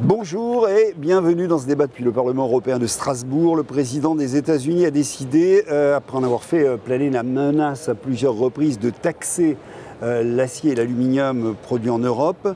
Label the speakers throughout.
Speaker 1: Bonjour et bienvenue dans ce débat depuis le Parlement européen de Strasbourg. Le président des États-Unis a décidé, après en avoir fait planer la menace à plusieurs reprises, de taxer l'acier et l'aluminium produits en Europe.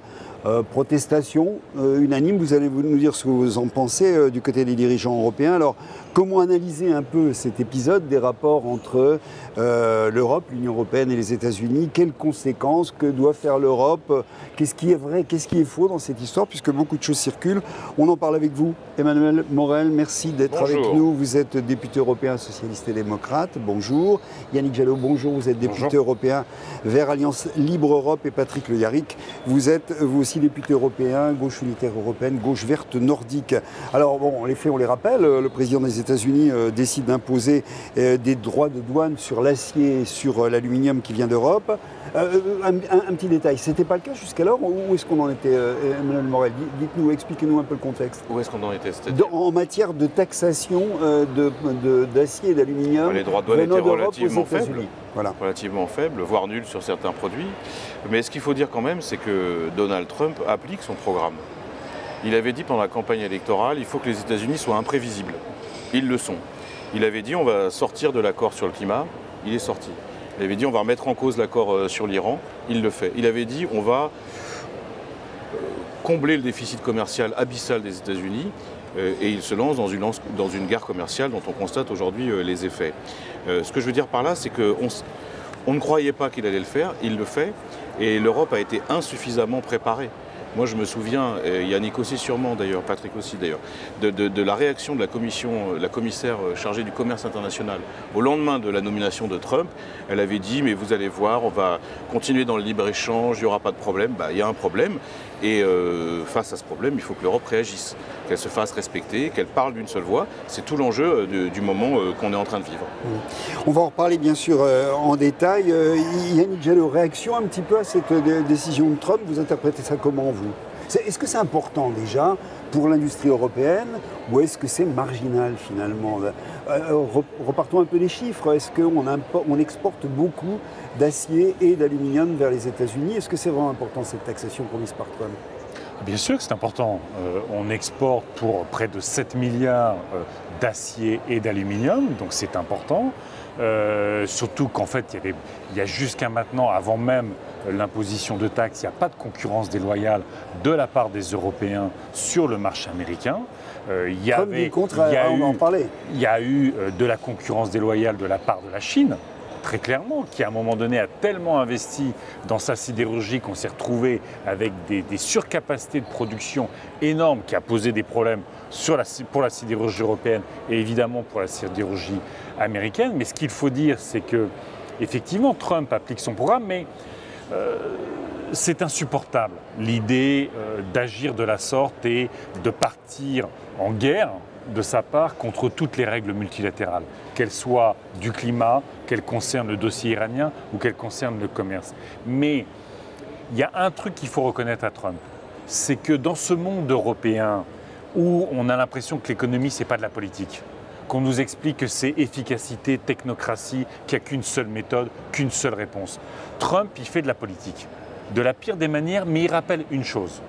Speaker 1: Protestation unanime, vous allez nous dire ce que vous en pensez du côté des dirigeants européens. Alors, comment analyser un peu cet épisode des rapports entre l'Europe, l'Union européenne et les États-Unis? Quelles conséquences? Que doit faire l'Europe? Qu'est-ce qui est vrai? Qu'est-ce qui est faux dans cette histoire? Puisque beaucoup de choses circulent. On en parle avec vous. Emmanuel Morel, merci d'être avec nous. Vous êtes député européen socialiste et démocrate. Bonjour. Yannick Jadot, bonjour. Vous êtes député européen Vert Alliance Libre Europe. Et Patrick Le Yarrick, vous êtes vous aussi député européen, gauche unitaire européenne, gauche verte nordique. Alors bon, les faits, on les rappelle. Le président des États-Unis décide d'imposer des droits de douane sur l'acier et sur l'aluminium qui vient d'Europe. Un petit détail, c'était pas le cas jusqu'alors? Où est-ce qu'on en était, Emmanuel Morel? Dites-nous, expliquez-nous un peu le contexte.
Speaker 2: Où est-ce qu'on en était?
Speaker 1: En matière de taxation d'acier et d'aluminium,
Speaker 2: les droits de douane étaient relativement faibles.
Speaker 1: Voilà.
Speaker 2: Relativement faibles, voire nuls sur certains produits. Mais ce qu'il faut dire quand même, c'est que Donald Trump applique son programme. Il avait dit pendant la campagne électorale, il faut que les États-Unis soient imprévisibles. Ils le sont. Il avait dit on va sortir de l'accord sur le climat, il est sorti. Il avait dit on va remettre en cause l'accord sur l'Iran, il le fait. Il avait dit on va combler le déficit commercial abyssal des États-Unis et il se lance dans une guerre commerciale dont on constate aujourd'hui les effets. Ce que je veux dire par là, c'est qu'on ne croyait pas qu'il allait le faire, il le fait, et l'Europe a été insuffisamment préparée. Moi, je me souviens, Yannick aussi sûrement d'ailleurs, Patrick aussi d'ailleurs, de la réaction de la commissaire chargée du commerce international au lendemain de la nomination de Trump. Elle avait dit, mais vous allez voir, on va continuer dans le libre-échange, il n'y aura pas de problème. Il y a un problème, et face à ce problème, il faut que l'Europe réagisse, qu'elle se fasse respecter, qu'elle parle d'une seule voix. C'est tout l'enjeu du moment qu'on est en train de vivre.
Speaker 1: On va en reparler bien sûr en détail. Yannick Jadot, réaction un petit peu à cette décision de Trump, vous interprétez ça comment, vous? Est-ce que c'est important déjà pour l'industrie européenne ou est-ce que c'est marginal finalement? Repartons un peu des chiffres. Est-ce qu'on exporte beaucoup d'acier et d'aluminium vers les États-Unis? Est-ce que c'est vraiment important cette taxation promise par Trump?
Speaker 3: Bien sûr que c'est important. On exporte pour près de 7 milliards d'acier et d'aluminium, donc c'est important. Surtout qu'en fait, il y a jusqu'à maintenant, avant même l'imposition de taxes, il n'y a pas de concurrence déloyale de la part des Européens sur le marché américain. Il y a eu de la concurrence déloyale de la part de la Chine, très clairement, qui à un moment donné a tellement investi dans sa sidérurgie qu'on s'est retrouvé avec des surcapacités de production énormes qui a posé des problèmes pour la sidérurgie européenne et évidemment pour la sidérurgie américaine. Mais ce qu'il faut dire, c'est que effectivement Trump applique son programme, mais c'est insupportable l'idée d'agir de la sorte et de partir en guerre de sa part contre toutes les règles multilatérales, qu'elles soient du climat, qu'elles concernent le dossier iranien ou qu'elles concernent le commerce. Mais il y a un truc qu'il faut reconnaître à Trump, c'est que dans ce monde européen où on a l'impression que l'économie, c'est pas de la politique, qu'on nous explique que c'est efficacité, technocratie, qu'il n'y a qu'une seule méthode, qu'une seule réponse. Trump, il fait de la politique, de la pire des manières, mais il rappelle une chose.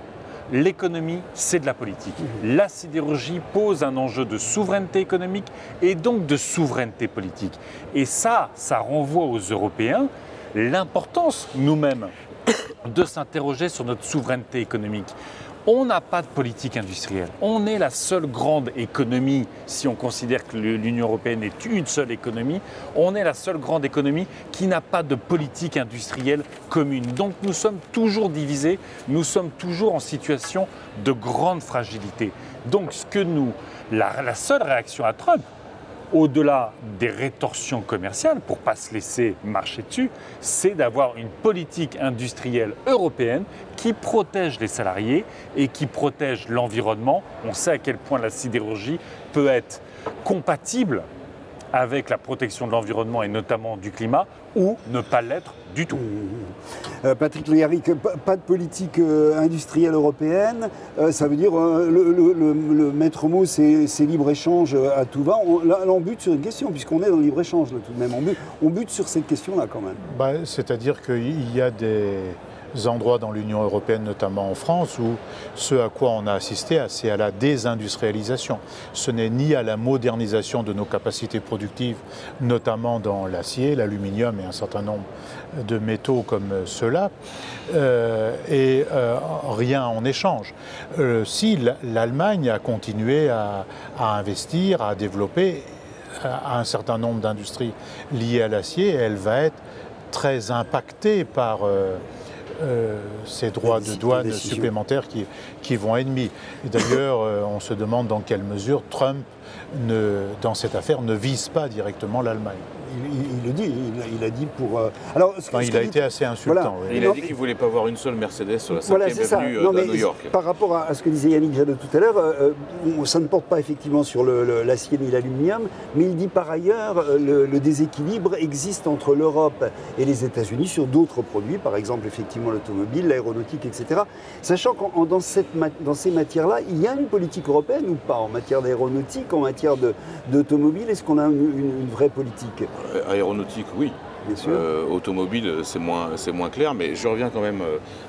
Speaker 3: L'économie, c'est de la politique. La sidérurgie pose un enjeu de souveraineté économique et donc de souveraineté politique. Et ça renvoie aux Européens l'importance, nous-mêmes, de s'interroger sur notre souveraineté économique. On n'a pas de politique industrielle. On est la seule grande économie, si on considère que l'Union européenne est une seule économie, on est la seule grande économie qui n'a pas de politique industrielle commune. Donc nous sommes toujours divisés, nous sommes toujours en situation de grande fragilité. Donc la seule réaction à Trump, au-delà des rétorsions commerciales, pour ne pas se laisser marcher dessus, c'est d'avoir une politique industrielle européenne qui protège les salariés et qui protège l'environnement. On sait à quel point la sidérurgie peut être compatible avec la protection de l'environnement et notamment du climat, ou ne pas l'être du tout.
Speaker 1: Patrick Le Yarrick, pas de politique industrielle européenne, ça veut dire le maître mot c'est libre-échange à tout va. Là on bute sur une question, puisqu'on est dans le libre-échange tout de même, on bute sur cette question-là quand même.
Speaker 4: C'est-à-dire qu'il y a des endroits dans l'Union européenne, notamment en France, où ce à quoi on a assisté, c'est à la désindustrialisation. Ce n'est ni à la modernisation de nos capacités productives, notamment dans l'acier, l'aluminium et un certain nombre de métaux comme ceux-là, rien en échange. Si l'Allemagne a continué à investir, à développer un certain nombre d'industries liées à l'acier, elle va être très impactée par ces droits de douane supplémentaires qui vont être mis. D'ailleurs, on se demande dans quelle mesure Trump, dans cette affaire, ne vise pas directement l'Allemagne.
Speaker 1: Il le dit, il a dit pour... Alors,
Speaker 4: il a été assez insultant.
Speaker 2: Voilà.
Speaker 4: Oui.
Speaker 2: Il a dit qu'il ne voulait pas voir une seule Mercedes sur la 5e avenue à New York.
Speaker 1: Par rapport à ce que disait Yannick Jadot tout à l'heure, ça ne porte pas effectivement sur l'acier ni l'aluminium, mais il dit par ailleurs le déséquilibre existe entre l'Europe et les États-Unis sur d'autres produits, par exemple effectivement l'automobile, l'aéronautique, etc. Sachant que dans ces matières-là, il y a une politique européenne ou pas en matière d'aéronautique, en matière d'automobile, est-ce qu'on a une vraie politique ?
Speaker 2: Aéronautique, oui.
Speaker 1: Bien sûr.
Speaker 2: Automobile, c'est moins clair, mais je reviens quand même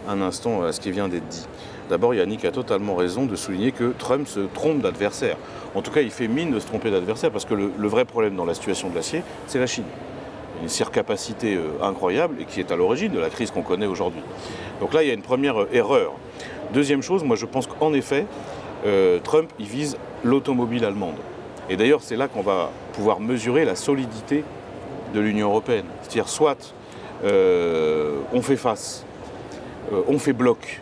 Speaker 2: un instant à ce qui vient d'être dit. D'abord, Yannick a totalement raison de souligner que Trump se trompe d'adversaire. En tout cas, il fait mine de se tromper d'adversaire, parce que le vrai problème dans la situation de l'acier, c'est la Chine. Une surcapacité incroyable et qui est à l'origine de la crise qu'on connaît aujourd'hui. Donc là, il y a une première erreur. Deuxième chose, moi je pense qu'en effet, Trump, il vise l'automobile allemande. Et d'ailleurs, c'est là qu'on va pouvoir mesurer la solidité de l'Union européenne. C'est-à-dire, soit on fait face, on fait bloc,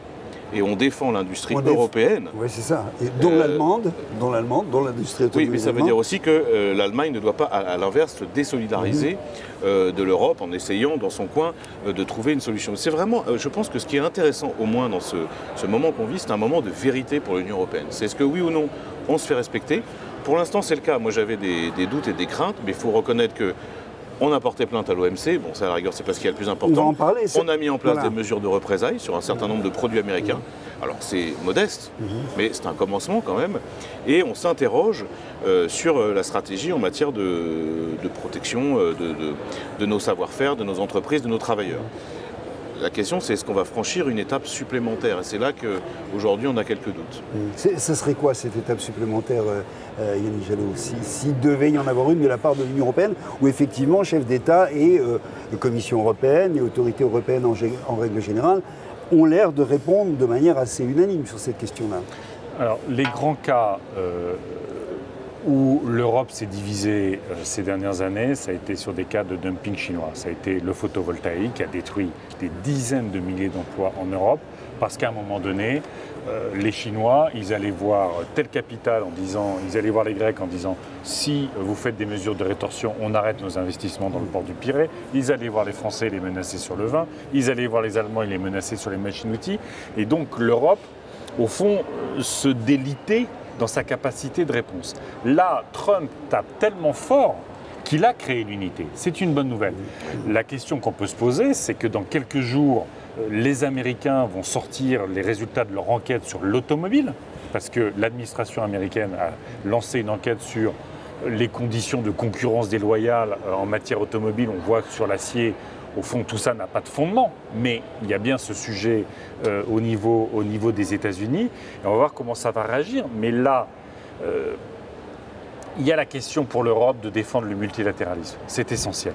Speaker 2: et on défend l'industrie européenne.
Speaker 1: Oui, c'est ça. Et dont l'allemande, dont l'industrie automobile.
Speaker 2: Oui, mais ça veut dire aussi que l'Allemagne ne doit pas, à l'inverse, se désolidariser de l'Europe en essayant, dans son coin, de trouver une solution. C'est vraiment, je pense que ce qui est intéressant, au moins dans ce moment qu'on vit, c'est un moment de vérité pour l'Union européenne. C'est est-ce que oui ou non, on se fait respecter. Pour l'instant, c'est le cas. Moi, j'avais des doutes et des craintes, mais il faut reconnaître que on a porté plainte à l'OMC, bon ça à la rigueur c'est pas ce qui est le plus important.
Speaker 1: On va en parler.
Speaker 2: On a mis en place des mesures de représailles sur un certain nombre de produits américains. Alors c'est modeste, mais c'est un commencement quand même. Et on s'interroge sur la stratégie en matière de protection de nos savoir-faire, de nos entreprises, de nos travailleurs. La question, c'est est-ce qu'on va franchir une étape supplémentaire? Et c'est là qu'aujourd'hui, on a quelques doutes.
Speaker 1: Ce serait quoi cette étape supplémentaire, Yannick Jadot, s'il devait y en avoir une de la part de l'Union européenne, où effectivement, chefs d'État et Commission européenne et autorités européennes en règle générale ont l'air de répondre de manière assez unanime sur cette question-là? Alors,
Speaker 3: les grands cas où l'Europe s'est divisée ces dernières années, ça a été sur des cas de dumping chinois. Ça a été le photovoltaïque qui a détruit des dizaines de milliers d'emplois en Europe parce qu'à un moment donné, les Chinois, ils allaient voir telle capitale en disant, ils allaient voir les Grecs en disant si vous faites des mesures de rétorsion, on arrête nos investissements dans le port du Pirée. Ils allaient voir les Français les menacer sur le vin. Ils allaient voir les Allemands et les menacer sur les machines-outils. Et donc l'Europe, au fond, se délitait dans sa capacité de réponse. Là, Trump tape tellement fort qu'il a créé l'unité. C'est une bonne nouvelle. La question qu'on peut se poser, c'est que dans quelques jours, les Américains vont sortir les résultats de leur enquête sur l'automobile, parce que l'administration américaine a lancé une enquête sur les conditions de concurrence déloyale en matière automobile. On voit que sur l'acier, au fond, tout ça n'a pas de fondement, mais il y a bien ce sujet au niveau des États-Unis. Et on va voir comment ça va réagir. Mais là, il y a la question pour l'Europe de défendre le multilatéralisme. C'est essentiel.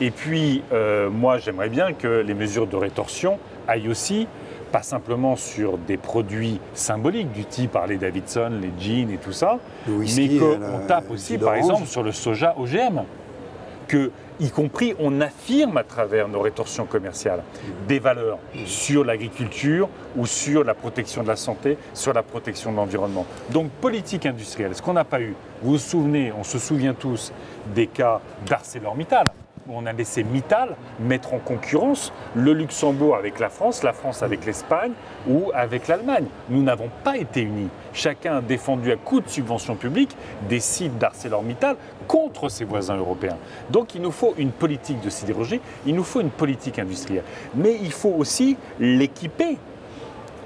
Speaker 3: Et puis, moi, j'aimerais bien que les mesures de rétorsion aillent aussi, pas simplement sur des produits symboliques du type Harley Davidson, les jeans et tout ça, mais qu'on tape aussi, par exemple, sur le soja OGM. Que, y compris, on affirme à travers nos rétorsions commerciales des valeurs sur l'agriculture ou sur la protection de la santé, sur la protection de l'environnement. Donc, politique industrielle, ce qu'on n'a pas eu. Vous vous souvenez, on se souvient tous des cas d'ArcelorMittal, où on a laissé Mittal mettre en concurrence le Luxembourg avec la France avec l'Espagne ou avec l'Allemagne. Nous n'avons pas été unis. Chacun a défendu à coups de subventions publiques des sites d'ArcelorMittal contre ses voisins européens. Donc il nous faut une politique de sidérurgie, il nous faut une politique industrielle. Mais il faut aussi l'équiper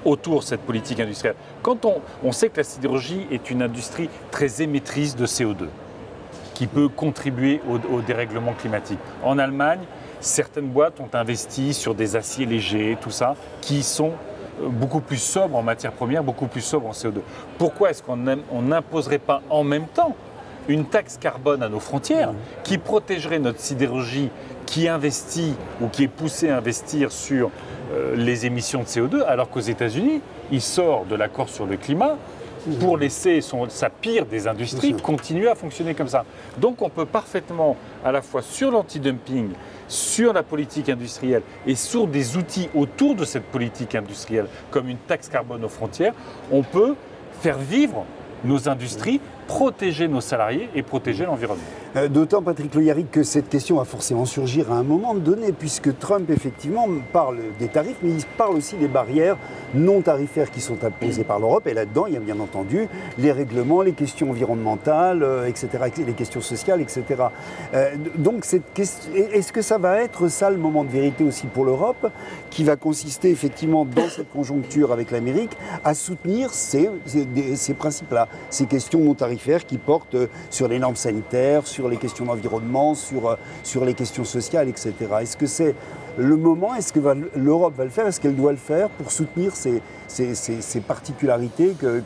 Speaker 3: autour de cette politique industrielle. Quand on sait que la sidérurgie est une industrie très émettrice de CO2, qui peut contribuer au dérèglement climatique. En Allemagne, Certaines boîtes ont investi sur des aciers légers, tout ça, qui sont beaucoup plus sobres en matières premières, beaucoup plus sobres en CO2. Pourquoi est-ce qu'on n'imposerait pas en même temps une taxe carbone à nos frontières qui protégerait notre sidérurgie qui investit ou qui est poussée à investir sur les émissions de CO2, alors qu'aux États-Unis, il sort de l'accord sur le climat pour laisser sa pire des industries continuer à fonctionner comme ça. Donc on peut parfaitement, à la fois sur l'antidumping, sur la politique industrielle et sur des outils autour de cette politique industrielle, comme une taxe carbone aux frontières, on peut faire vivre nos industries, protéger nos salariés et protéger l'environnement.
Speaker 1: D'autant, Patrick Le Yarrick, que cette question va forcément surgir à un moment donné, puisque Trump, effectivement, parle des tarifs, mais il parle aussi des barrières non tarifaires qui sont imposées par l'Europe. Et là-dedans, il y a bien entendu les règlements, les questions environnementales, etc., les questions sociales, etc. Donc, est-ce que ça va être ça le moment de vérité aussi pour l'Europe, qui va consister effectivement dans cette conjoncture avec l'Amérique à soutenir ces principes-là, ces questions non tarifaires qui portent sur les normes sanitaires, sur les questions d'environnement, sur les questions sociales, etc. Est-ce que c'est le moment? Est-ce que l'Europe va le faire? Est-ce qu'elle doit le faire pour soutenir ces particularités que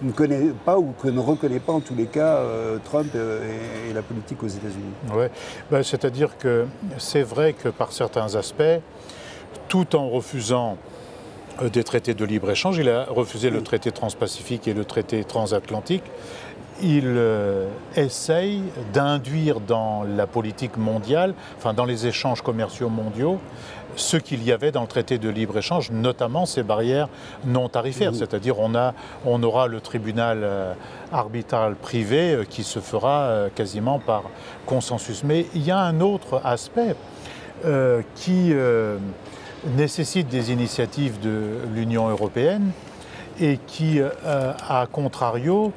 Speaker 1: ne connaît pas ou que ne reconnaît pas en tous les cas Trump et la politique aux États-Unis?
Speaker 4: Ouais. C'est-à-dire que c'est vrai que par certains aspects, tout en refusant des traités de libre-échange, il a refusé le traité transpacifique et le traité transatlantique. Il essaye d'induire dans la politique mondiale, enfin dans les échanges commerciaux mondiaux, ce qu'il y avait dans le traité de libre-échange, notamment ces barrières non tarifaires. C'est-à-dire on aura le tribunal arbitral privé qui se fera quasiment par consensus. Mais il y a un autre aspect qui nécessite des initiatives de l'Union européenne et qui, à contrario,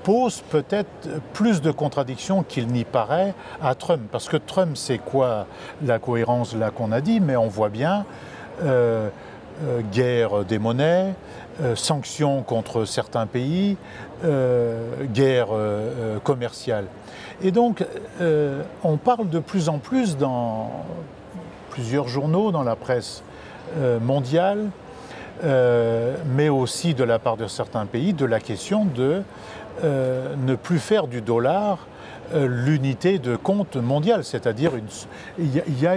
Speaker 4: pose peut-être plus de contradictions qu'il n'y paraît à Trump. Parce que Trump, c'est quoi la cohérence là qu'on a dit, mais on voit bien guerre des monnaies, sanctions contre certains pays, guerre commerciale. Et donc, on parle de plus en plus dans plusieurs journaux, dans la presse mondiale, mais aussi de la part de certains pays, de la question de ne plus faire du dollar l'unité de compte mondiale. C'est-à-dire, il y a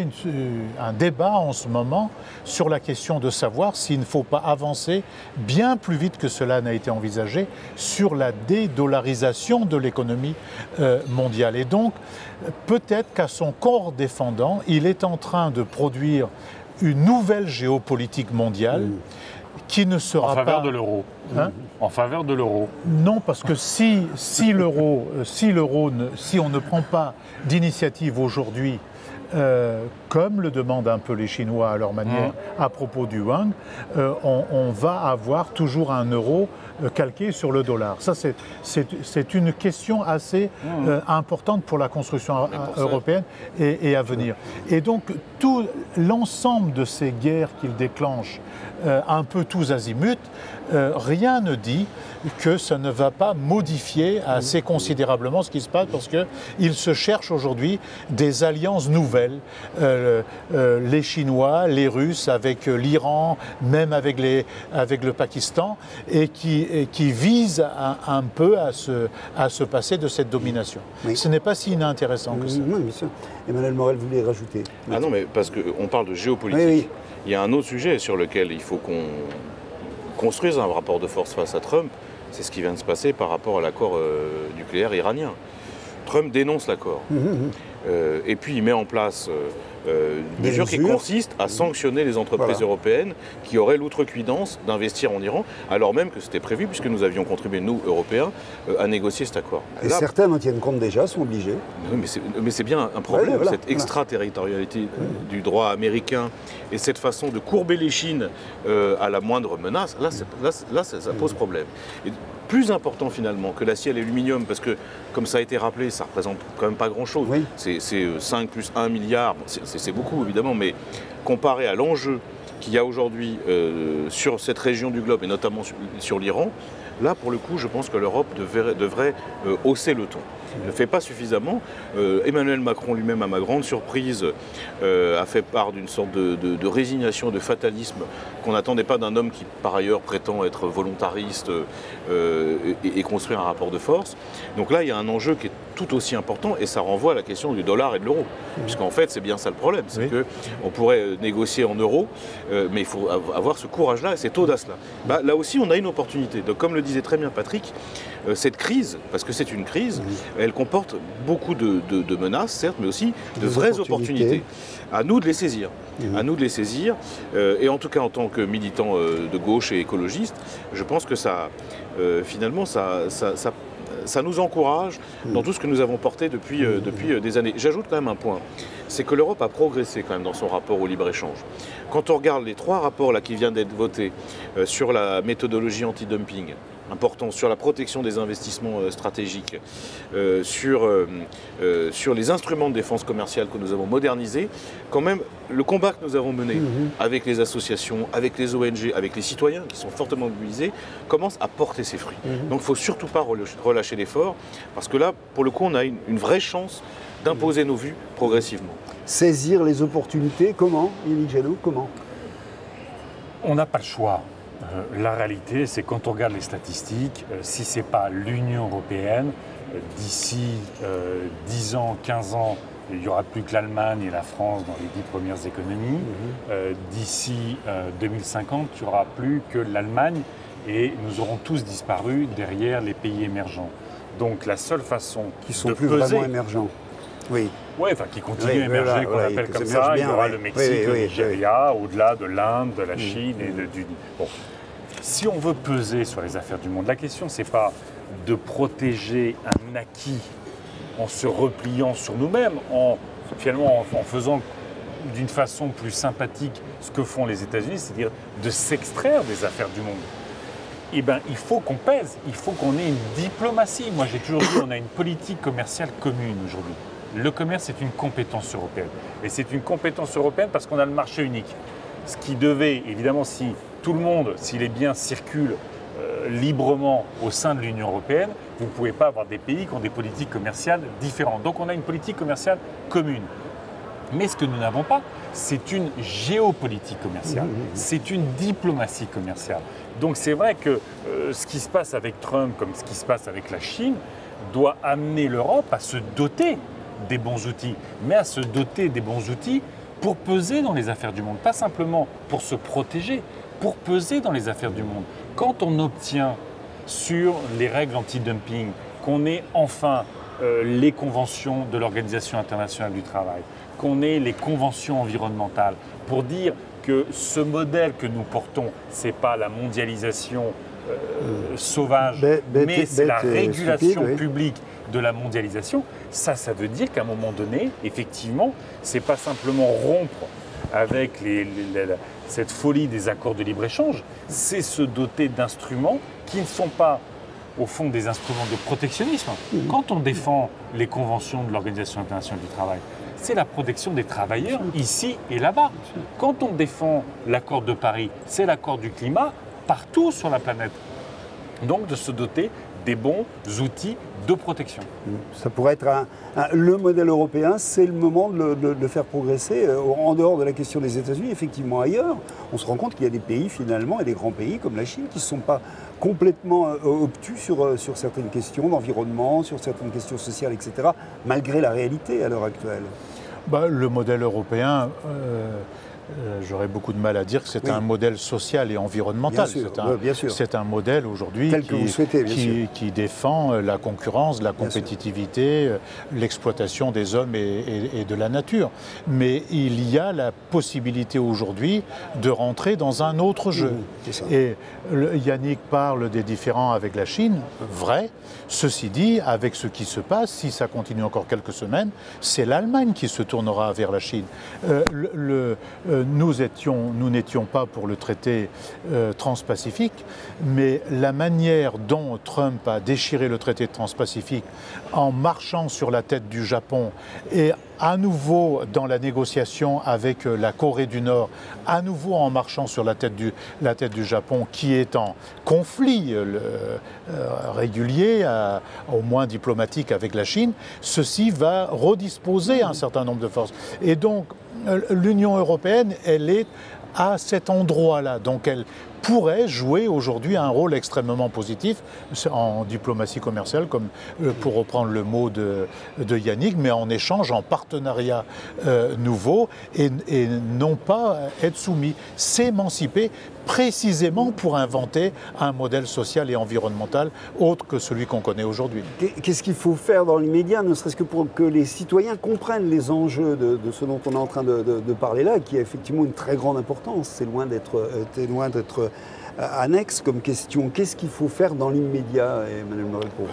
Speaker 4: un débat en ce moment sur la question de savoir s'il ne faut pas avancer bien plus vite que cela n'a été envisagé sur la dédollarisation de l'économie mondiale. Et donc, peut-être qu'à son corps défendant, il est en train de produire une nouvelle géopolitique mondiale qui ne sera pas...
Speaker 3: En faveur de l'euro.
Speaker 4: Hein?
Speaker 3: En faveur de l'euro.
Speaker 4: Non, parce que si on ne prend pas d'initiative aujourd'hui, comme le demandent un peu les Chinois à leur manière à propos du yuan, on va avoir toujours un euro calqué sur le dollar. Ça, c'est une question assez importante pour la construction européenne et à venir. Et donc, tout l'ensemble de ces guerres qu'il déclenche, un peu tous azimuts, rien ne dit que ça ne va pas modifier assez considérablement ce qui se passe, parce qu'il se cherche aujourd'hui des alliances nouvelles, les Chinois, les Russes, avec l'Iran, même avec le Pakistan, et qui visent un peu à se passer de cette domination. Oui. Ce n'est pas si inintéressant que ça.
Speaker 1: Oui, bien sûr. Emmanuel Morel voulait rajouter.
Speaker 2: Ah non, mais parce qu'on parle de géopolitique. Oui. Il y a un autre sujet sur lequel il faut qu'on construise un rapport de force face à Trump, c'est ce qui vient de se passer par rapport à l'accord nucléaire iranien. Trump dénonce l'accord. Et puis il met en place une mesure qui consiste à sanctionner les entreprises européennes qui auraient l'outrecuidance d'investir en Iran, alors même que c'était prévu, puisque nous avions contribué, nous, Européens, à négocier cet accord.
Speaker 1: Et là, certains en tiennent compte déjà, sont obligés.
Speaker 2: Oui, mais c'est bien un problème, cette extraterritorialité du droit américain et cette façon de courber l'échine à la moindre menace. Là, ça pose problème. Et plus important finalement que l'acier et l'aluminium, parce que, comme ça a été rappelé, ça représente quand même pas grand-chose. Oui. C'est 5 plus 1 milliard, c'est beaucoup évidemment, mais comparé à l'enjeu qu'il y a aujourd'hui sur cette région du globe, et notamment sur l'Iran, Là, pour le coup, je pense que l'Europe devrait hausser le ton. Il ne fait pas suffisamment. Emmanuel Macron lui-même, à ma grande surprise, a fait part d'une sorte de résignation, de fatalisme qu'on n'attendait pas d'un homme qui, par ailleurs, prétend être volontariste et construire un rapport de force. Donc là, il y a un enjeu qui est tout aussi important et ça renvoie à la question du dollar et de l'euro. Puisqu'en fait, c'est bien ça le problème, c'est qu'on pourrait négocier en euros, mais il faut avoir ce courage-là et cette audace-là. Là aussi, on a une opportunité. Donc, comme le disait très bien Patrick, cette crise, parce que c'est une crise, elle comporte beaucoup de menaces, certes, mais aussi de vraies opportunités. À nous de les saisir. À nous de les saisir. Et en tout cas, en tant que militant de gauche et écologiste, je pense que ça, finalement, ça nous encourage dans tout ce que nous avons porté depuis des années. J'ajoute quand même un point, c'est que l'Europe a progressé quand même dans son rapport au libre-échange. Quand on regarde les 3 rapports là, qui viennent d'être votés sur la méthodologie anti-dumping, important, sur la protection des investissements stratégiques, sur les instruments de défense commerciale que nous avons modernisés, quand même, le combat que nous avons mené avec les associations, avec les ONG, avec les citoyens qui sont fortement mobilisés, commence à porter ses fruits. Donc il ne faut surtout pas relâcher l'effort, parce que là, pour le coup, on a une vraie chance d'imposer nos vues progressivement.
Speaker 1: Saisir les opportunités, comment, Yannick Jadot, comment?
Speaker 3: On n'a pas le choix. La réalité, c'est quand on regarde les statistiques, si ce n'est pas l'Union européenne, d'ici 10 ans, 15 ans, il n'y aura plus que l'Allemagne et la France dans les 10 premières économies. D'ici 2050, il n'y aura plus que l'Allemagne et nous aurons tous disparu derrière les pays émergents. Donc la seule façon
Speaker 1: qui sont
Speaker 3: de
Speaker 1: plus
Speaker 3: peser,
Speaker 1: vraiment émergents. Oui.
Speaker 3: Oui, enfin qui continuent à émerger, qu'on appelle comme ça. Il y aura le Mexique, le Nigeria, au-delà de l'Inde, de la Chine et du... Bon. Si on veut peser sur les affaires du monde, la question, ce n'est pas de protéger un acquis en se repliant sur nous-mêmes, finalement en faisant d'une façon plus sympathique ce que font les États-Unis, c'est-à-dire de s'extraire des affaires du monde. Eh bien, il faut qu'on pèse, il faut qu'on ait une diplomatie. Moi, j'ai toujours dit qu'on a une politique commerciale commune aujourd'hui. Le commerce est une compétence européenne. Et c'est une compétence européenne parce qu'on a le marché unique. Ce qui devait, évidemment, si tout le monde, si les biens circulent librement au sein de l'Union européenne, vous ne pouvez pas avoir des pays qui ont des politiques commerciales différentes. Donc on a une politique commerciale commune. Mais ce que nous n'avons pas, c'est une géopolitique commerciale, c'est une diplomatie commerciale. Donc c'est vrai que ce qui se passe avec Trump, comme ce qui se passe avec la Chine, doit amener l'Europe à se doter des bons outils, mais à se doter des bons outils pour peser dans les affaires du monde, pas simplement pour se protéger, pour peser dans les affaires du monde. Quand on obtient sur les règles anti-dumping qu'on ait enfin les conventions de l'Organisation internationale du travail, qu'on ait les conventions environnementales, pour dire que ce modèle que nous portons, ce n'est pas la mondialisation sauvage, mais c'est la régulation publique de la mondialisation, ça veut dire qu'à un moment donné, effectivement, ce n'est pas simplement rompre avec cette folie des accords de libre-échange, c'est se doter d'instruments qui ne sont pas, au fond, des instruments de protectionnisme. Quand on défend les conventions de l'Organisation internationale du travail, c'est la protection des travailleurs ici et là-bas. Quand on défend l'accord de Paris, c'est l'accord du climat partout sur la planète. Donc de se doter des bons outils de protection.
Speaker 1: Ça pourrait être le modèle européen, c'est le moment de le faire progresser en dehors de la question des États-Unis, effectivement ailleurs. On se rend compte qu'il y a des pays finalement, et des grands pays comme la Chine, qui ne sont pas complètement obtus sur certaines questions d'environnement, sur certaines questions sociales, etc., malgré la réalité à l'heure actuelle.
Speaker 4: Le modèle européen, j'aurais beaucoup de mal à dire que c'est un modèle social et environnemental. C'est un modèle aujourd'hui qui défend la concurrence, la compétitivité, l'exploitation des hommes et de la nature. Mais il y a la possibilité aujourd'hui de rentrer dans un autre jeu. Et Yannick parle des différends avec la Chine, vrai. Ceci dit, avec ce qui se passe, si ça continue encore quelques semaines, c'est l'Allemagne qui se tournera vers la Chine. Nous n'étions pas pour le traité transpacifique, mais la manière dont Trump a déchiré le traité transpacifique en marchant sur la tête du Japon et à nouveau dans la négociation avec la Corée du Nord, à nouveau en marchant sur la tête du Japon qui est en conflit régulier, au moins diplomatique avec la Chine, ceci va redisposer un certain nombre de forces. Et donc l'Union européenne, elle est à cet endroit-là. Donc elle pourrait jouer aujourd'hui un rôle extrêmement positif en diplomatie commerciale, comme pour reprendre le mot de Yannick, mais en échange, en partenariat nouveau, et non pas être soumis, s'émanciper précisément pour inventer un modèle social et environnemental autre que celui qu'on connaît aujourd'hui.
Speaker 1: Qu'est-ce qu'il faut faire dans l'immédiat, ne serait-ce que pour que les citoyens comprennent les enjeux de ce dont on est en train de parler là, qui a effectivement une très grande importance, c'est loin d'être annexe comme question. Qu'est-ce qu'il faut faire dans l'immédiat, Emmanuel Morel, pour vous?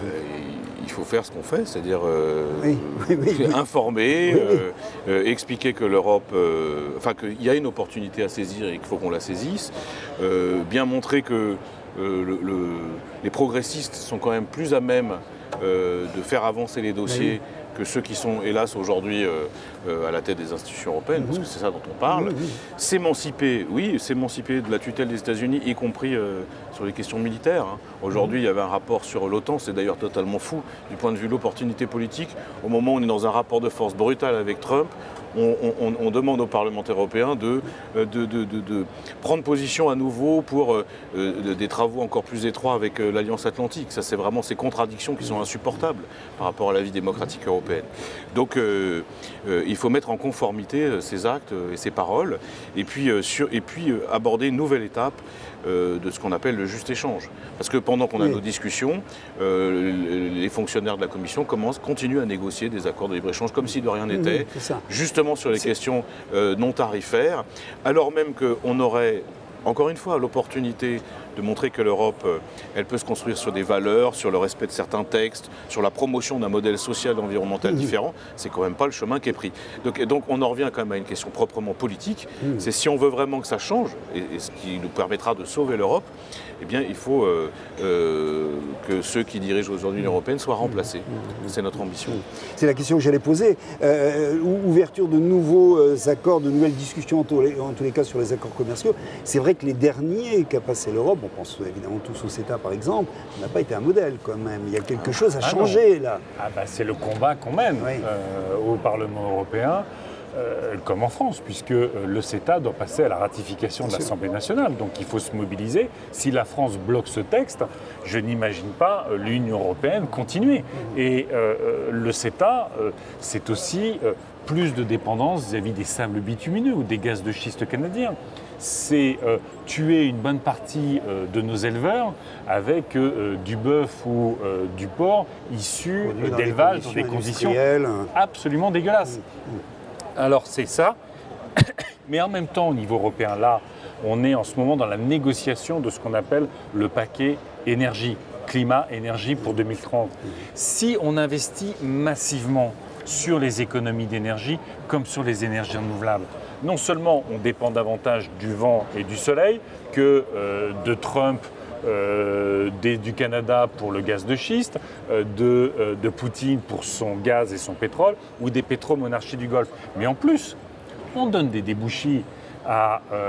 Speaker 2: Il faut faire ce qu'on fait, c'est-à-dire
Speaker 1: oui.
Speaker 2: informer, expliquer que l'Europe, qu'il y a une opportunité à saisir et qu'il faut qu'on la saisisse, bien montrer que les progressistes sont quand même plus à même de faire avancer les dossiers que ceux qui sont, hélas, aujourd'hui à la tête des institutions européennes, parce que c'est ça dont on parle. S'émanciper, oui, s'émanciper de la tutelle des États-Unis, y compris sur les questions militaires. Aujourd'hui, il y avait un rapport sur l'OTAN, c'est d'ailleurs totalement fou du point de vue de l'opportunité politique. Au moment où on est dans un rapport de force brutal avec Trump, on demande aux parlementaires européens de prendre position à nouveau pour des travaux encore plus étroits avec l'Alliance Atlantique. Ça, c'est vraiment ces contradictions qui sont insupportables par rapport à la vie démocratique européenne. Donc, il faut mettre en conformité ces actes et ces paroles, et puis aborder une nouvelle étape de ce qu'on appelle le juste échange. Parce que pendant qu'on a nos discussions, les fonctionnaires de la Commission continuent à négocier des accords de libre-échange comme si de rien n'était, justement sur les questions non tarifaires, alors même qu'on aurait, encore une fois, l'opportunité de montrer que l'Europe, elle peut se construire sur des valeurs, sur le respect de certains textes, sur la promotion d'un modèle social et environnemental différent. C'est quand même pas le chemin qui est pris. Donc on en revient quand même à une question proprement politique. C'est si on veut vraiment que ça change, et ce qui nous permettra de sauver l'Europe, eh bien il faut que ceux qui dirigent aujourd'hui l'Union européenne soient remplacés. C'est notre ambition.
Speaker 1: C'est la question que j'allais poser. Ouverture de nouveaux accords, de nouvelles discussions en tous les cas sur les accords commerciaux. C'est vrai que les derniers qu'a passé l'Europe, on pense évidemment tous au CETA par exemple, n'a pas été un modèle quand même. Il y a quelque chose à changer là.
Speaker 3: C'est le combat qu'on mène au Parlement européen, comme en France, puisque le CETA doit passer à la ratification de l'Assemblée nationale. Donc il faut se mobiliser. Si la France bloque ce texte, je n'imagine pas l'Union européenne continuer. Et le CETA, c'est aussi plus de dépendance vis-à-vis des sables bitumineux ou des gaz de schiste canadiens. C'est tuer une bonne partie de nos éleveurs avec du bœuf ou du porc issu d'élevage dans des conditions absolument dégueulasses. Alors c'est ça, mais en même temps au niveau européen, là, on est en ce moment dans la négociation de ce qu'on appelle le paquet énergie, climat-énergie pour 2030. Si on investit massivement sur les économies d'énergie comme sur les énergies renouvelables, non seulement on dépend davantage du vent et du soleil que de Trump, du Canada pour le gaz de schiste, de Poutine pour son gaz et son pétrole, ou des pétromonarchies du Golfe. Mais en plus, on donne des débouchés,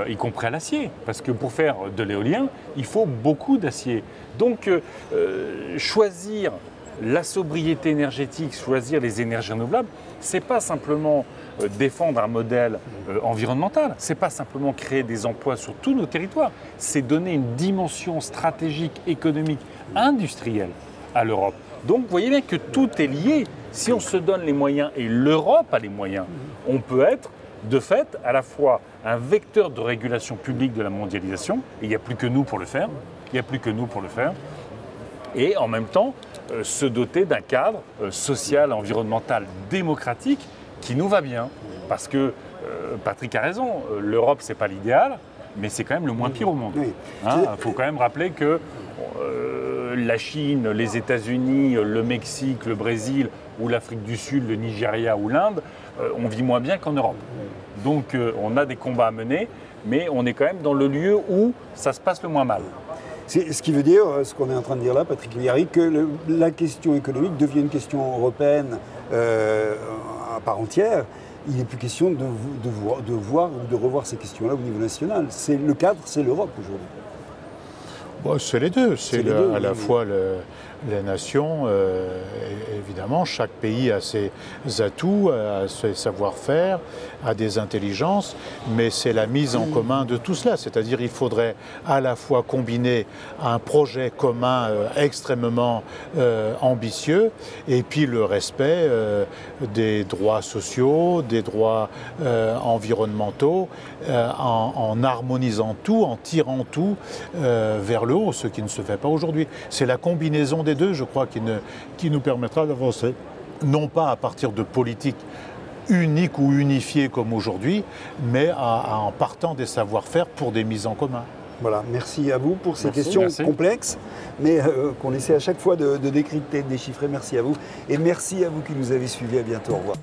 Speaker 3: y compris à l'acier, parce que pour faire de l'éolien, il faut beaucoup d'acier. Donc choisir la sobriété énergétique, choisir les énergies renouvelables, ce n'est pas simplement défendre un modèle environnemental, ce n'est pas simplement créer des emplois sur tous nos territoires, c'est donner une dimension stratégique, économique, industrielle à l'Europe. Donc vous voyez bien que tout est lié. Si on se donne les moyens, et l'Europe a les moyens, on peut être de fait à la fois un vecteur de régulation publique de la mondialisation, et il n'y a plus que nous pour le faire, et en même temps se doter d'un cadre social, environnemental, démocratique qui nous va bien. Parce que Patrick a raison, l'Europe c'est pas l'idéal, mais c'est quand même le moins pire au monde. Faut quand même rappeler que la Chine, les États-Unis, le Mexique, le Brésil ou l'Afrique du Sud, le Nigeria ou l'Inde, on vit moins bien qu'en Europe. Donc on a des combats à mener, mais on est quand même dans le lieu où ça se passe le moins mal.
Speaker 1: Ce qui veut dire, ce qu'on est en train de dire là, Patrick Liari, que la question économique devient une question européenne à part entière. Il n'est plus question de voir ou de revoir ces questions-là au niveau national. Le cadre, c'est l'Europe aujourd'hui.
Speaker 4: Bon, c'est les deux. C'est à la
Speaker 1: oui.
Speaker 4: fois les nations, évidemment, chaque pays a ses atouts, a ses savoir-faire, a des intelligences, mais c'est la mise en commun de tout cela. C'est-à-dire qu'il faudrait à la fois combiner un projet commun extrêmement ambitieux et puis le respect des droits sociaux, des droits environnementaux, en harmonisant tout, en tirant tout vers le haut, ce qui ne se fait pas aujourd'hui. C'est la combinaison des deux, je crois, qui nous permettra d'avancer, non pas à partir de politiques uniques ou unifiées comme aujourd'hui, mais en partant des savoir-faire pour des mises en commun.
Speaker 1: Voilà, merci à vous pour ces questions complexes, mais qu'on essaie à chaque fois de décrypter, de déchiffrer. Merci à vous. Et merci à vous qui nous avez suivis. À bientôt. Au revoir.